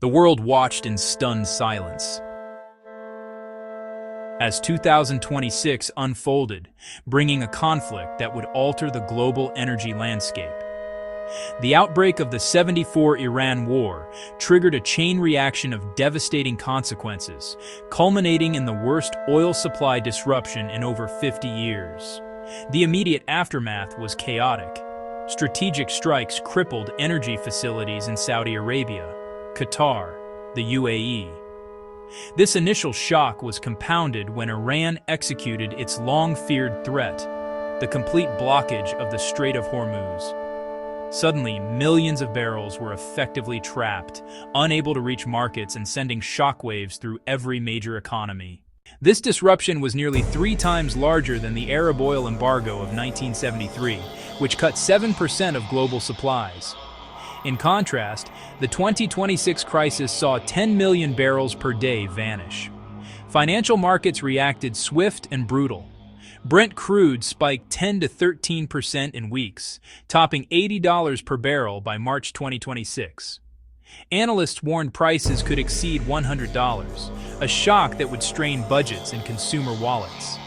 The world watched in stunned silence as 2026 unfolded, bringing a conflict that would alter the global energy landscape. The outbreak of the '74 Iran War triggered a chain reaction of devastating consequences, culminating in the worst oil supply disruption in over 50 years. The immediate aftermath was chaotic. Strategic strikes crippled energy facilities in Saudi Arabia, Qatar, the UAE. This initial shock was compounded when Iran executed its long-feared threat, the complete blockage of the Strait of Hormuz. Suddenly, millions of barrels were effectively trapped, unable to reach markets and sending shockwaves through every major economy. This disruption was nearly 3 times larger than the Arab oil embargo of 1973, which cut 7% of global supplies. In contrast, the 2026 crisis saw 10 million barrels per day vanish. Financial markets reacted swift and brutal. Brent crude spiked 10 to 13% in weeks, topping $80 per barrel by March 2026. Analysts warned prices could exceed $100, a shock that would strain budgets and consumer wallets.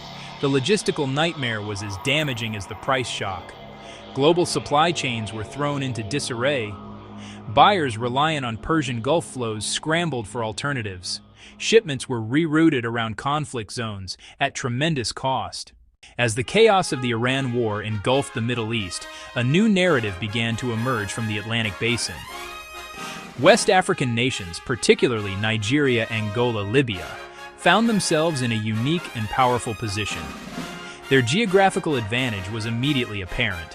The logistical nightmare was as damaging as the price shock. Global supply chains were thrown into disarray. Buyers reliant on Persian Gulf flows scrambled for alternatives. Shipments were rerouted around conflict zones at tremendous cost. As the chaos of the Iran War engulfed the Middle East, a new narrative began to emerge from the Atlantic Basin. West African nations, particularly Nigeria, Angola, Libya, found themselves in a unique and powerful position. Their geographical advantage was immediately apparent.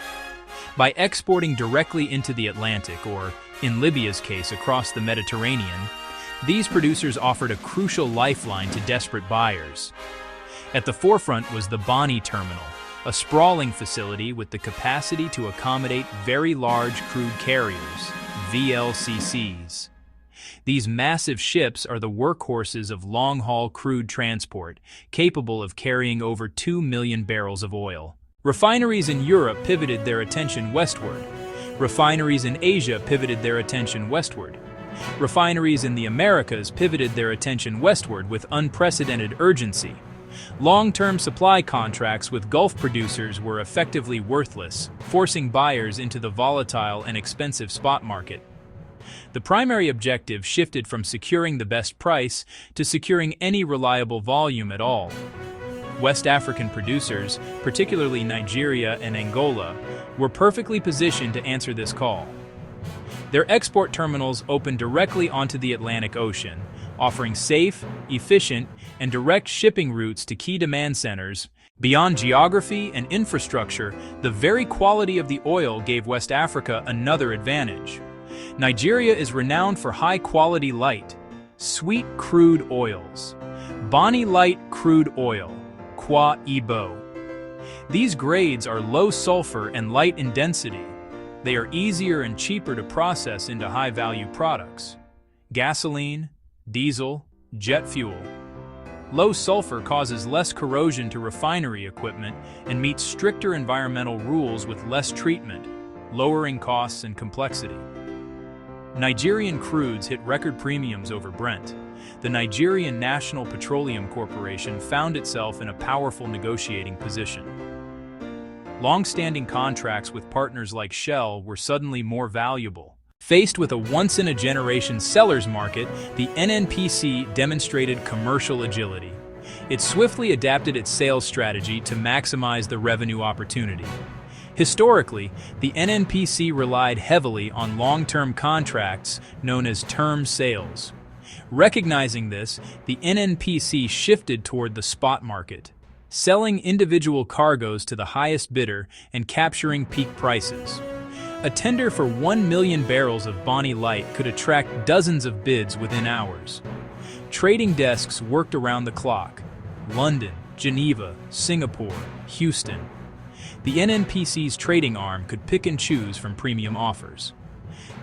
By exporting directly into the Atlantic, or, in Libya's case, across the Mediterranean, these producers offered a crucial lifeline to desperate buyers. At the forefront was the Bonny Terminal, a sprawling facility with the capacity to accommodate very large crude carriers, VLCCs. These massive ships are the workhorses of long-haul crude transport, capable of carrying over 2 million barrels of oil. Refineries in Europe pivoted their attention westward. Refineries in Asia pivoted their attention westward. Refineries in the Americas pivoted their attention westward with unprecedented urgency. Long-term supply contracts with Gulf producers were effectively worthless, forcing buyers into the volatile and expensive spot market. The primary objective shifted from securing the best price to securing any reliable volume at all. West African producers, particularly Nigeria and Angola, were perfectly positioned to answer this call. Their export terminals opened directly onto the Atlantic Ocean, offering safe, efficient, and direct shipping routes to key demand centers. Beyond geography and infrastructure, the very quality of the oil gave West Africa another advantage. Nigeria is renowned for high-quality light, sweet crude oils. Bonny Light crude oil, Kwa Ibo. These grades are low sulfur and light in density. They are easier and cheaper to process into high-value products. Gasoline, diesel, jet fuel. Low sulfur causes less corrosion to refinery equipment and meets stricter environmental rules with less treatment, lowering costs and complexity. Nigerian crudes hit record premiums over Brent. The Nigerian National Petroleum Corporation found itself in a powerful negotiating position. Long-standing contracts with partners like Shell were suddenly more valuable. Faced with a once-in-a-generation seller's market, the NNPC demonstrated commercial agility. It swiftly adapted its sales strategy to maximize the revenue opportunity. Historically, the NNPC relied heavily on long-term contracts known as term sales. Recognizing this, the NNPC shifted toward the spot market, selling individual cargoes to the highest bidder and capturing peak prices. A tender for 1 million barrels of Bonny Light could attract dozens of bids within hours. Trading desks worked around the clock. London, Geneva, Singapore, Houston. The NNPC's trading arm could pick and choose from premium offers.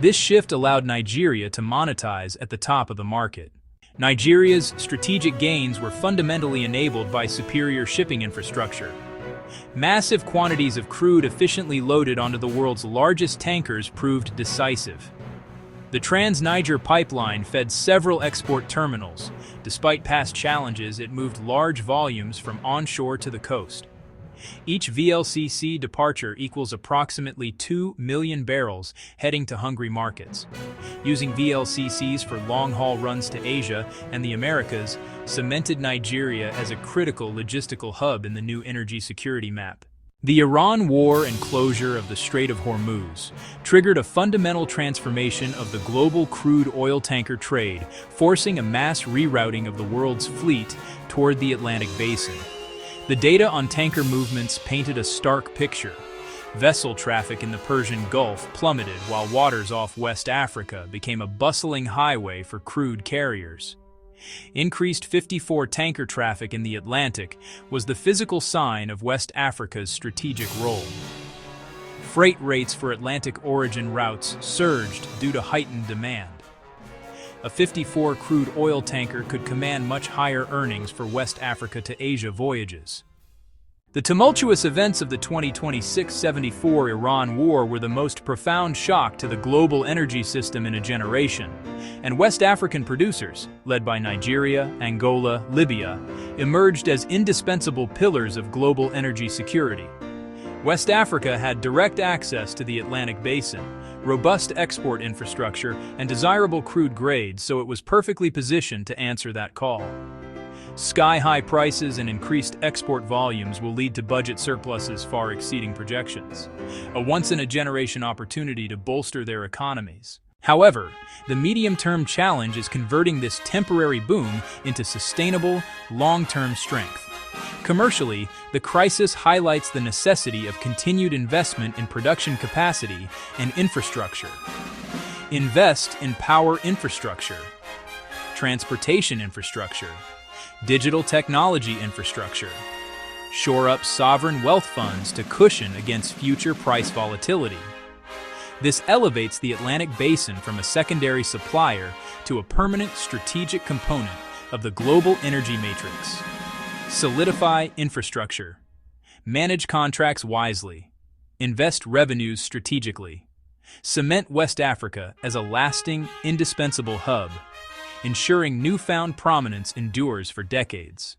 This shift allowed Nigeria to monetize at the top of the market. Nigeria's strategic gains were fundamentally enabled by superior shipping infrastructure. Massive quantities of crude efficiently loaded onto the world's largest tankers proved decisive. The Trans-Niger pipeline fed several export terminals. Despite past challenges, it moved large volumes from onshore to the coast. Each VLCC departure equals approximately 2 million barrels heading to hungry markets. Using VLCCs for long-haul runs to Asia and the Americas cemented Nigeria as a critical logistical hub in the new energy security map. The Iran war and closure of the Strait of Hormuz triggered a fundamental transformation of the global crude oil tanker trade, forcing a mass rerouting of the world's fleet toward the Atlantic basin. The data on tanker movements painted a stark picture. Vessel traffic in the Persian Gulf plummeted while waters off West Africa became a bustling highway for crude carriers. Increased 54 tanker traffic in the Atlantic was the physical sign of West Africa's strategic role. Freight rates for Atlantic origin routes surged due to heightened demand. A 54 crude oil tanker could command much higher earnings for West Africa to Asia voyages. The tumultuous events of the 2026-74 Iran war were the most profound shock to the global energy system in a generation, and West African producers, led by Nigeria, Angola, Libya, emerged as indispensable pillars of global energy security. West Africa had direct access to the Atlantic basin, robust export infrastructure, and desirable crude grades, so it was perfectly positioned to answer that call. Sky-high prices and increased export volumes will lead to budget surpluses far exceeding projections, a once-in-a-generation opportunity to bolster their economies. However, the medium-term challenge is converting this temporary boom into sustainable, long-term strength. Commercially, the crisis highlights the necessity of continued investment in production capacity and infrastructure. Invest in power infrastructure, transportation infrastructure, digital technology infrastructure. Shore up sovereign wealth funds to cushion against future price volatility. This elevates the Atlantic basin from a secondary supplier to a permanent strategic component of the global energy matrix. Solidify infrastructure. Manage contracts wisely. Invest revenues strategically. Cement West Africa as a lasting, indispensable hub, ensuring newfound prominence endures for decades.